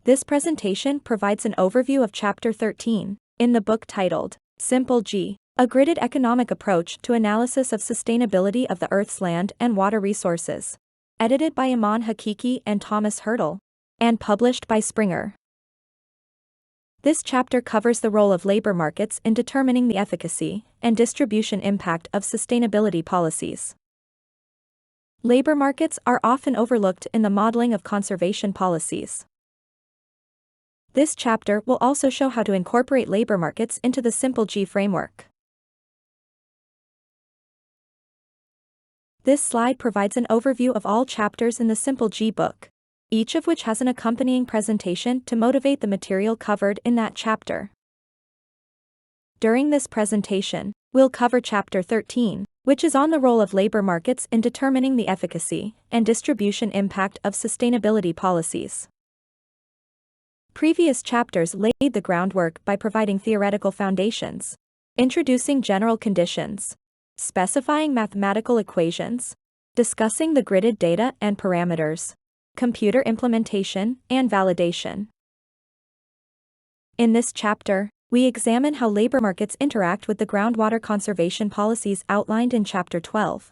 This presentation provides an overview of Chapter 13, in the book titled, Simple G, a gridded economic approach to analysis of sustainability of the Earth's land and water resources. Edited by Iman Hakiki and Thomas Hurdle. And published by Springer. This chapter covers the role of labor markets in determining the efficacy and distribution impact of sustainability policies. Labor markets are often overlooked in the modeling of conservation policies. This chapter will also show how to incorporate labor markets into the Simple G framework. This slide provides an overview of all chapters in the Simple G book, each of which has an accompanying presentation to motivate the material covered in that chapter. During this presentation, we'll cover Chapter 13, which is on the role of labor markets in determining the efficacy and distribution impact of sustainability policies. Previous chapters laid the groundwork by providing theoretical foundations, introducing general conditions, specifying mathematical equations, discussing the gridded data and parameters, computer implementation, and validation. In this chapter, we examine how labor markets interact with the groundwater conservation policies outlined in Chapter 12.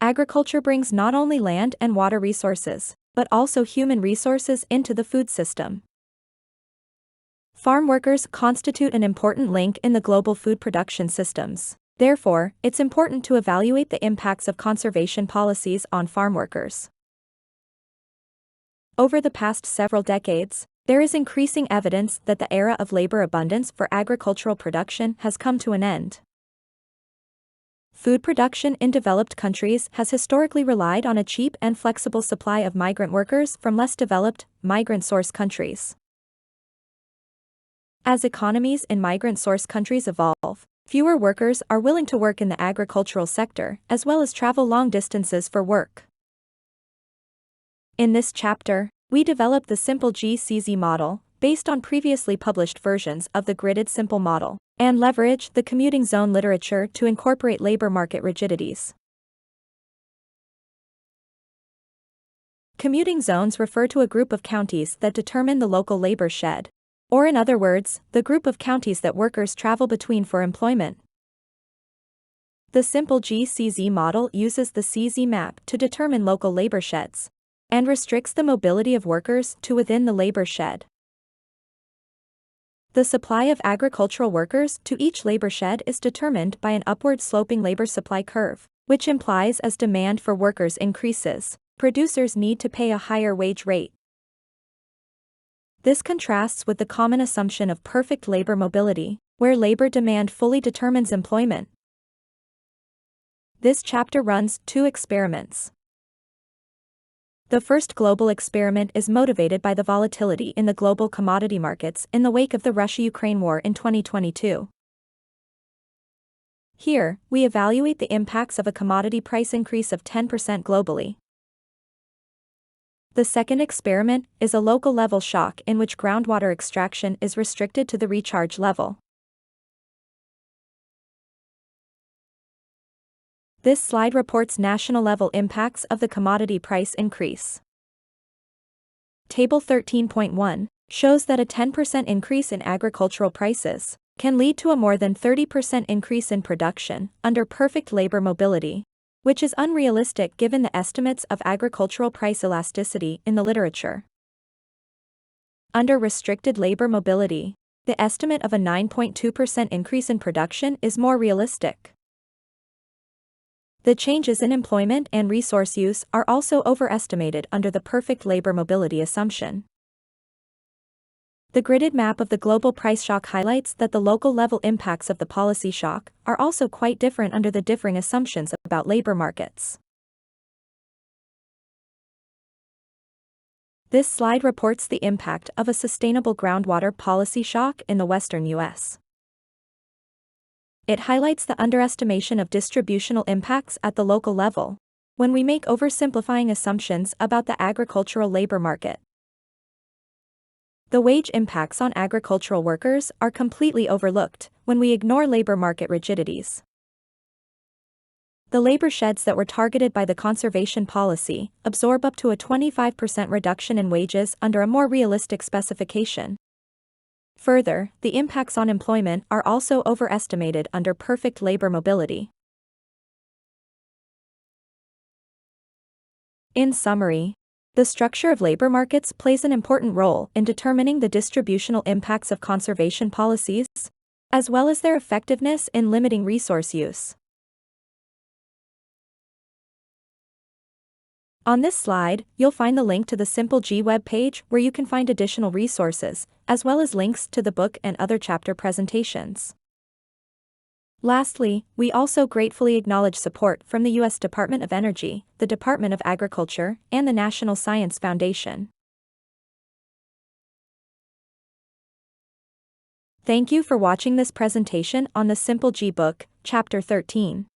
Agriculture brings not only land and water resources, but also human resources into the food system. Farm workers constitute an important link in the global food production systems. Therefore, it's important to evaluate the impacts of conservation policies on farm workers. Over the past several decades, there is increasing evidence that the era of labor abundance for agricultural production has come to an end. Food production in developed countries has historically relied on a cheap and flexible supply of migrant workers from less developed, migrant-source countries. As economies in migrant-source countries evolve, fewer workers are willing to work in the agricultural sector as well as travel long distances for work. In this chapter, we develop the Simple GCZ model, based on previously published versions of the gridded simple model, and leverage the commuting zone literature to incorporate labor market rigidities. Commuting zones refer to a group of counties that determine the local labor shed, or in other words, the group of counties that workers travel between for employment. The Simple GCZ model uses the CZ map to determine local labor sheds, and restricts the mobility of workers to within the labor shed. The supply of agricultural workers to each labor shed is determined by an upward-sloping labor supply curve, which implies as demand for workers increases, producers need to pay a higher wage rate. This contrasts with the common assumption of perfect labor mobility, where labor demand fully determines employment. This chapter runs 2 experiments. The first global experiment is motivated by the volatility in the global commodity markets in the wake of the Russia-Ukraine war in 2022. Here, we evaluate the impacts of a commodity price increase of 10% globally. The second experiment is a local level shock in which groundwater extraction is restricted to the recharge level. This slide reports national level impacts of the commodity price increase. Table 13.1 shows that a 10% increase in agricultural prices can lead to a more than 30% increase in production under perfect labor mobility, which is unrealistic given the estimates of agricultural price elasticity in the literature. Under restricted labor mobility, the estimate of a 9.2% increase in production is more realistic. The changes in employment and resource use are also overestimated under the perfect labor mobility assumption. The gridded map of the global price shock highlights that the local level impacts of the policy shock are also quite different under the differing assumptions about labor markets. This slide reports the impact of a sustainable groundwater policy shock in the western U.S. It highlights the underestimation of distributional impacts at the local level, when we make oversimplifying assumptions about the agricultural labor market. The wage impacts on agricultural workers are completely overlooked when we ignore labor market rigidities. The labor sheds that were targeted by the conservation policy absorb up to a 25% reduction in wages under a more realistic specification. Further, the impacts on employment are also overestimated under perfect labor mobility. In summary, the structure of labor markets plays an important role in determining the distributional impacts of conservation policies, as well as their effectiveness in limiting resource use. On this slide, you'll find the link to the Simple G webpage where you can find additional resources, as well as links to the book and other chapter presentations. Lastly, we also gratefully acknowledge support from the U.S. Department of Energy, the Department of Agriculture, and the National Science Foundation. Thank you for watching this presentation on the Simple G book, Chapter 13.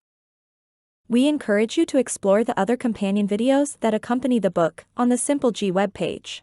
We encourage you to explore the other companion videos that accompany the book on the Simple G webpage.